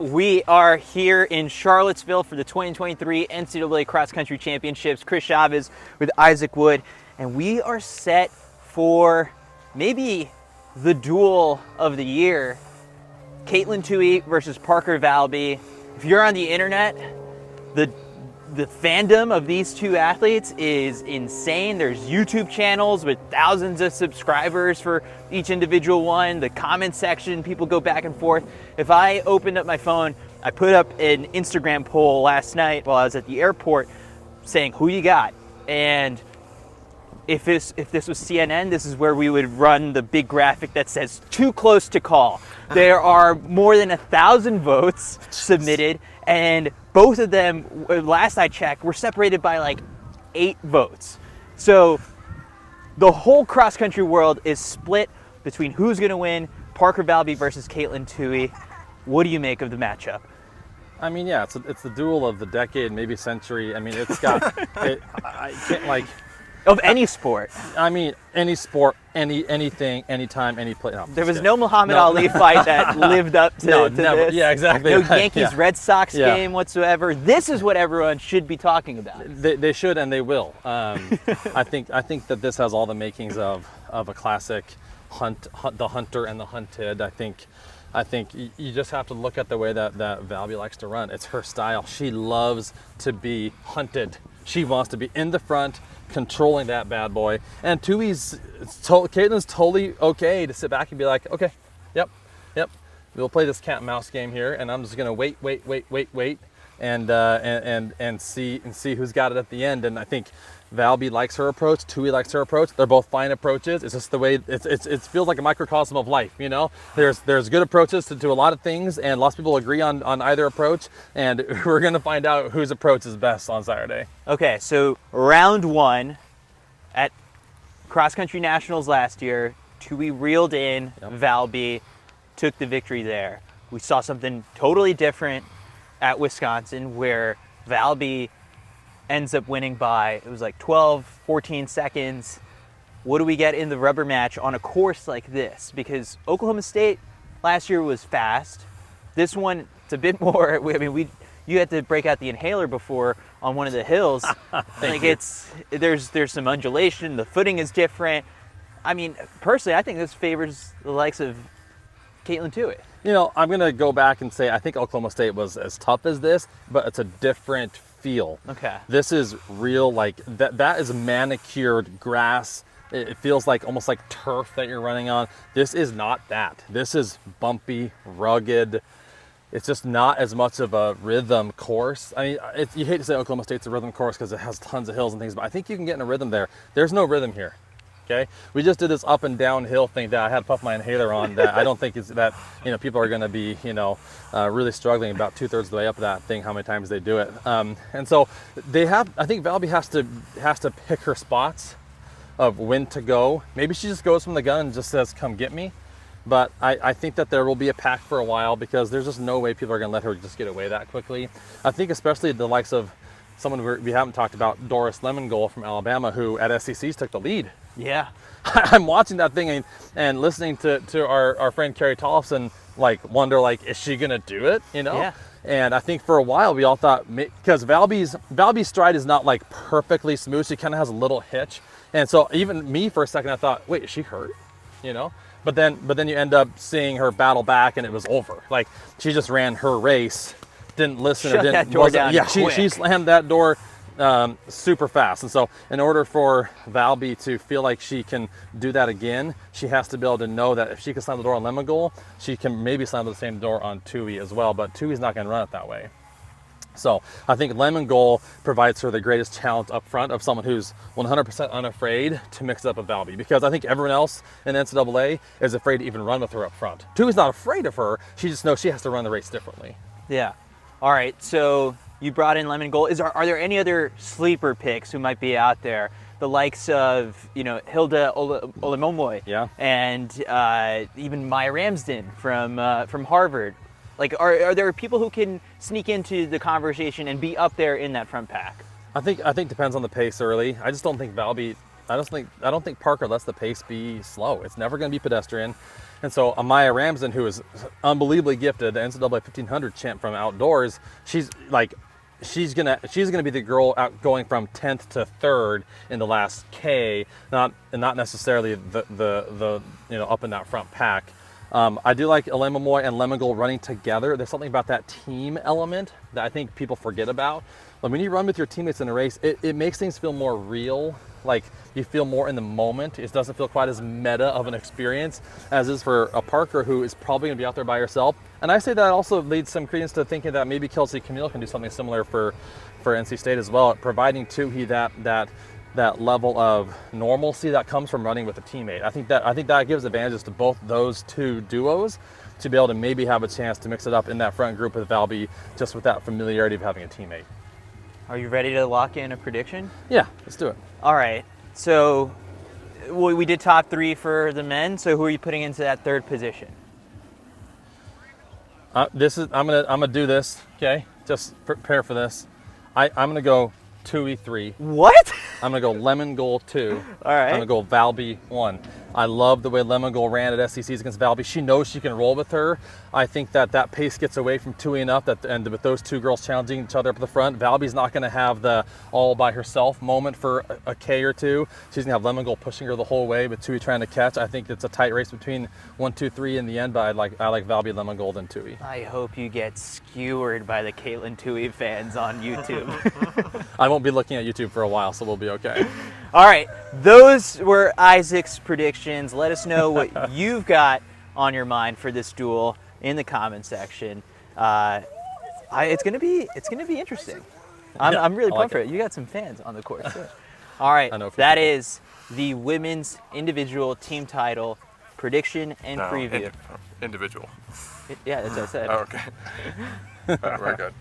We are here in Charlottesville for the 2023 NCAA Cross Country Championships. Chris Chavez with Isaac Wood, and we are set for maybe the duel of the year. Katelyn Tuohy versus Parker Valby. If you're on the internet, the fandom of these two athletes is insane. There's YouTube channels with thousands of subscribers for each individual one. The comment section, people go back and forth. If I opened up my phone, I put up an Instagram poll last night while I was at the airport saying, who you got? And if this was CNN, this is where we would run the big graphic that says too close to call. There are more than 1,000 votes submitted, and both of them, last I checked, were separated by like 8 votes. So the whole cross-country world is split between who's going to win, Parker Valby versus Katelyn Tuohy. What do you make of the matchup? I mean, yeah, it's the duel of the decade, maybe century. I mean, it's got, I can't like... Of any sport. I mean, any sport, anything, anytime, any place. No, there was no Muhammad Ali fight that lived up to never. this. Yeah, exactly. No Yankees-Red Sox game whatsoever. This is what everyone should be talking about. They should, and they will. I think that this has all the makings of a classic the hunter and the hunted. I think you just have to look at the way that Valby likes to run. It's her style. She loves to be hunted. She wants to be in the front, controlling that bad boy. And Katelyn's totally okay to sit back and be like, okay, yep, we'll play this cat and mouse game here, and I'm just gonna wait, and see who's got it at the end. And I think Valby likes her approach, Tuohy likes her approach. They're both fine approaches. It's just the way it feels like a microcosm of life, you know? There's good approaches to a lot of things, and lots of people agree on either approach, and we're gonna find out whose approach is best on Saturday. Okay, so round 1 at Cross Country Nationals last year, Tuohy reeled in, Valby took the victory there. We saw something totally different at Wisconsin where Valby ends up winning by, it was like 12, 14 seconds. What do we get in the rubber match on a course like this? Because Oklahoma State last year was fast. This one, it's a bit more, I mean, you had to break out the inhaler before on one of the hills. There's some undulation, the footing is different. I mean, personally, I think this favors the likes of Katelyn Tuohy. You know, I'm gonna go back and say I think Oklahoma State was as tough as this, but it's a different feel. Okay. This is real, like that is manicured grass. It feels like almost like turf that you're running on. This is not that. This is bumpy, rugged. It's just not as much of a rhythm course. I mean, you hate to say Oklahoma State's a rhythm course because it has tons of hills and things, but I think you can get in a rhythm there. There's no rhythm here. Okay, we just did this up and down hill thing that I had to puff my inhaler on. That I don't think is that, you know, people are going to be, you know, really struggling about 2/3 of the way up that thing. How many times they do it, and so they have. I think Valby has to pick her spots of when to go. Maybe she just goes from the gun and just says, "Come get me." But I think that there will be a pack for a while because there's just no way people are going to let her just get away that quickly. I think especially the likes of someone we haven't talked about, Doris Lemongole from Alabama, who at SECs took the lead. Yeah. I'm watching that thing and listening to our friend Carrie Tollefson like wonder, like, is she gonna do it? You know? Yeah. And I think for a while we all thought, because Valby's stride is not like perfectly smooth. She kind of has a little hitch. And so even me for a second I thought, wait, is she hurt? You know? But then you end up seeing her battle back and it was over. Like she just ran her race, didn't listen, Shut that door down quick. She slammed that door super fast. And so in order for Valby to feel like she can do that again, she has to be able to know that if she can slam the door on Lemongole, she can maybe slam the same door on Tuohy as well, but Tuohy's not going to run it that way. So I think Lemongole provides her the greatest challenge up front of someone who's 100% unafraid to mix it up with Valby, because I think everyone else in NCAA is afraid to even run with her up front. Tuohy's not afraid of her, she just knows she has to run the race differently. Yeah. All right, so you brought in Lemongole. Are there any other sleeper picks who might be out there? The likes of, you know, Hilda Olemomoy, yeah, and even Maya Ramsden from Harvard. Like, are there people who can sneak into the conversation and be up there in that front pack? I think depends on the pace early. I just don't think Valby. I don't think Parker lets the pace be slow. It's never going to be pedestrian. And so Amaya Ramsden, who is unbelievably gifted, the NCAA 1500 champ from outdoors, she's gonna be the girl out going from 10th to 3rd in the last K, not necessarily the up in that front pack. I do like Alemomoy and Lemagol running together. There's something about that team element that I think people forget about. Like when you run with your teammates in a race, it makes things feel more real. Like you feel more in the moment. It doesn't feel quite as meta of an experience as is for a Parker who is probably going to be out there by herself. And I say that also leads some credence to thinking that maybe Kelsey Camille can do something similar for NC State as well, providing Tuohy that level of normalcy that comes from running with a teammate. I think that gives advantages to both those two duos to be able to maybe have a chance to mix it up in that front group with Valby, just with that familiarity of having a teammate. Are you ready to lock in a prediction? Yeah, let's do it. All right. So we did top 3 for the men. So who are you putting into that 3rd position? I'm gonna do this. Okay, just prepare for this. I'm gonna go Tuohy 3. What? I'm gonna go Lemagol 2. All right. I'm gonna go Valby 1. I love the way Lemagol ran at SECs against Valby. She knows she can roll with her. I think that pace gets away from Tuohy enough and with those two girls challenging each other up at the front, Valby's not gonna have the all by herself moment for a K or 2. She's gonna have Lemagol pushing her the whole way, but Tuohy trying to catch. I think it's a tight race between 1, 2, 3 in the end, but I like Valby, Lemagol, and Tuohy. I hope you get skewered by the Katelyn Tuohy fans on YouTube. I won't be looking at YouTube for a while, so we'll be okay. All right, those were Isaac's predictions. Let us know what you've got on your mind for this duel in the comment section. It's gonna be interesting. I'm really pumped for it. You got some fans on the course too. All right, that is the women's individual team title prediction and preview. Individual. Yeah, that's what I said. Oh, okay. Very good.